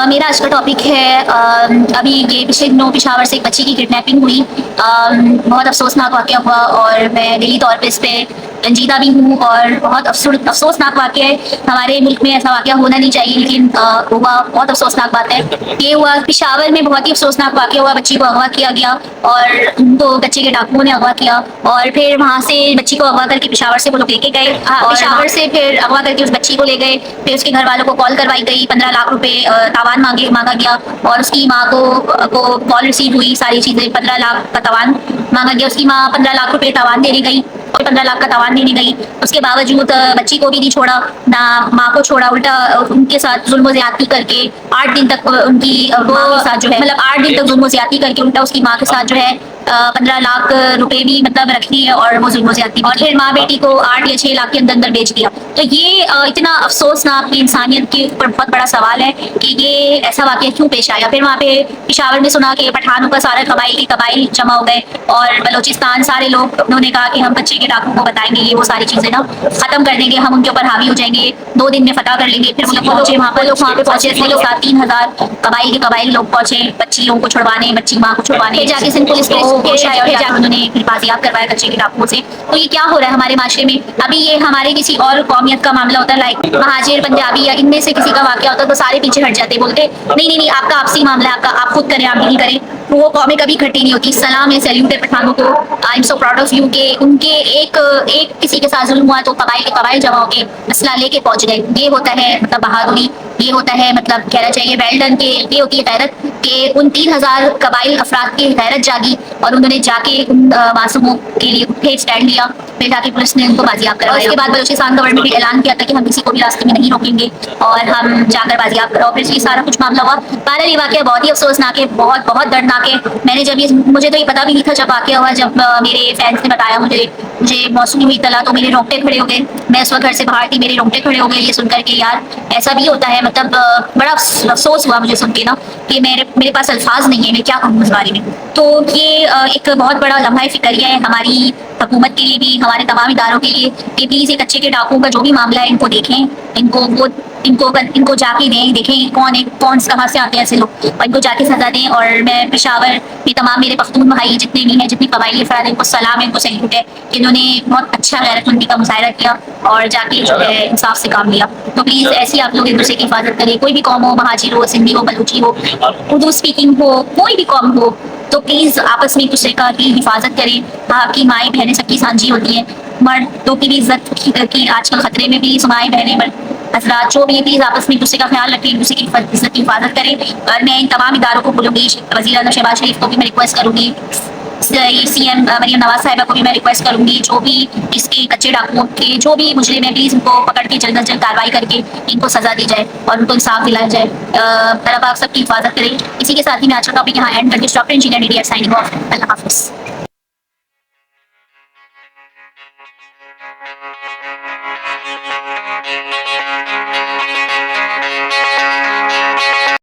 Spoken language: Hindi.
मेरा आज का टॉपिक है अभी ये पिछले दिनों पेशावर से एक बच्ची की किडनैपिंग हुई। बहुत अफसोसनाक वाक़या हुआ और मैं दिली तौर पे इस पे रंजीदा भी हूँ और बहुत अफसोसनाक वाक़या है। हमारे मुल्क में ऐसा वाक़या होना नहीं चाहिए, लेकिन हुआ। बहुत अफसोसनाक बात है। ये हुआ पेशावर में, बहुत ही अफसोसनाक वाक़या हुआ। बच्ची को अगवा किया गया और उनको बच्चे के डाकुओं ने अगवा किया और फिर वहाँ से बच्ची को अगवा करके पेशावर से वो लोग लेके गए। पेशावर से फिर अगवा करके उस बच्ची को ले गए। फिर उसके घर वालों को कॉल करवाई गई, 15 लाख रुपए तावान मांगा गया और उसकी माँ को कॉल रिसीव हुई, सारी चीजें। 15 लाख का तावान मांगा गया। उसकी माँ 15 लाख रुपए तावान देने गई और 15 लाख का तावान देने गई। उसके बावजूद बच्ची को भी नहीं छोड़ा, ना माँ को छोड़ा, उल्टा उनके साथ जुल्म ज्यादती करके 8 दिन तक उनकी माँ के साथ जो है, मतलब 8 दिन तक जुल्म ज्यादती करके उल्टा उसकी माँ के साथ जो है 15 लाख रुपए भी मतलब रखनी है और वो जुल्म ज्यादती। और फिर माँ बेटी को 8 या 6 लाख के अंदर अंदर बेच दिया। तो ये इतना अफसोसनाक, इंसानियत के ऊपर बहुत बड़ा सवाल है कि ये ऐसा वाकया क्यों पेश आया। फिर वहाँ पे पेशावर में सुना कि पठानों का सारा कबाइल जमा हो गए और बलोचिस्तान सारे लोग, उन्होंने कहा कि हम बच्चे के डाकुओं को बताएंगे, ये वो सारी चीजें ना खत्म कर देंगे, हम उनके ऊपर हावी हो जाएंगे, 2 दिन में फतह कर लेंगे। फिर वो लोग पहुंचे वहाँ पर, वहाँ पे पहुंचे 3,000 कबाइल लोग पहुंचे बच्चियों को छुड़वाने, बच्ची माँ को छुड़वाने। फिर जाके सिंध पुलिस उन्होंने फिर बाजियाब करवाया बच्चे के डाकुओं से। तो ये क्या हो रहा है हमारे माशरे में अभी। ये हमारे किसी और कौमियत का मामला होता है, लाइक महाजिर, पंजाबी या इनमें से किसी का वाकया होता है तो सारे पीछे हट जाते, बोलते नहीं, आपका आपसी मामला है, आपका आप खुद करें, आप नहीं करें। तो वो कौमें कभी इकट्ठी नहीं होती। सलाम है, सैल्यूट है पठानों को। I am so proud of you कि उनके एक किसी के साथ जुल्म हुआ तो कबाइल जमा होके मसला लेके पहुंच गए। ये होता है मतलब बहादुरी, ये होता है मतलब कहना चाहिए वेल डन के। ये होती है गैरत कि उन 3,000 कबाइल अफराद की गैरत जागी और उन्होंने जाके उन मासूमों के लिए उठे, स्टैंड लिया। फिर जाके पुलिस ने उनको बाजियाब करवाया। उसके बाद बलूचिस्तान गवर्नमेंट ने ऐलान किया था कि हम किसी को भी रास्ते में नहीं रोकेंगे और हम जाकर बाजियाब कराओ। फिर ये सारा कुछ मामला हुआ। बहरहाल ये वाकया बहुत ही अफसोसनाक है, बहुत दर्दनाक है। मैंने जब ये, मुझे तो ये पता भी नहीं था जब वाकया हुआ, जब मेरे फैंस ने बताया मुझे मौसमी हुई तला, तो मेरे रोंगटे खड़े हो गए। मैं उस वक्त घर से बाहर थी, मेरे रोंगटे खड़े हो गए ये सुनकर के यार ऐसा भी होता है। मतलब बड़ा अफसोस हुआ मुझे सुन के ना कि मेरे पास अल्फाज नहीं है, मैं क्या कहूँ इस बारे में। तो ये एक बहुत बड़ा लम्हा फिक्रिया है हमारी हुकूमत के लिए भी, हमारे तमाम इदारों के लिए कि प्लीज एक बच्चे के डाकुओं का जो भी मामला है इनको देखें, इनको जाके देखें कौन है, कहाँ से आते हैं ऐसे लोग, और इनको जाके सजा दें। और मैं पेशावर में तमाम मेरे पख्तून भाई जितने भी हैं, जितनी कबाइली अफराद हैं, इनको सलाम है, इनको सैल्यूट है कि इन्होंने बहुत अच्छा गैरतमंदी का मुजाहरा किया और जाके जो है इंसाफ से काम लिया। तो प्लीज ऐसी आप लोग एक दूसरे की हिफाजत करें। कोई भी कौम हो, महाजिर हो, सिंधी हो, बलूची हो, उर्दू स्पीकिंग हो, कोई भी कौम हो, तो प्लीज आपस में एक दूसरे का की हिफाजत करें। आपकी माएँ बहनें सबकी सांझी होती हैं, मर्दों की भी इज्जत की आजकल खतरे में। प्लीज माएँ बहनें हजरात जो भी, प्लीज आपस में एक दूसरे का ख्याल रखें, एक दूसरे की इज्जत की हिफाजत करें। और मैं इन तमाम इदारों को बोलूंगी, वज़ीर आज़म शहबाज शरीफ को भी मैं रिक्वेस्ट करूंगी, CM मरियम नवाज साहिबा को भी मैं रिक्वेस्ट करूंगी, जो भी इसके कच्चे डाकुओं के जो भी मुजरिम है, प्लीज इनको पकड़ के जल्द अज जल्द कार्रवाई करके इनको सजा दी जाए और उनको इंसाफ दिलाया जाए। अल्लाह पाक सबकी हिफाजत करें। इसी के साथ ही मैं आज का टॉपिक यहाँ एंड करके स्टॉप इंजीनियर साइनिंग ऑफ। अल्लाह हाफिज़।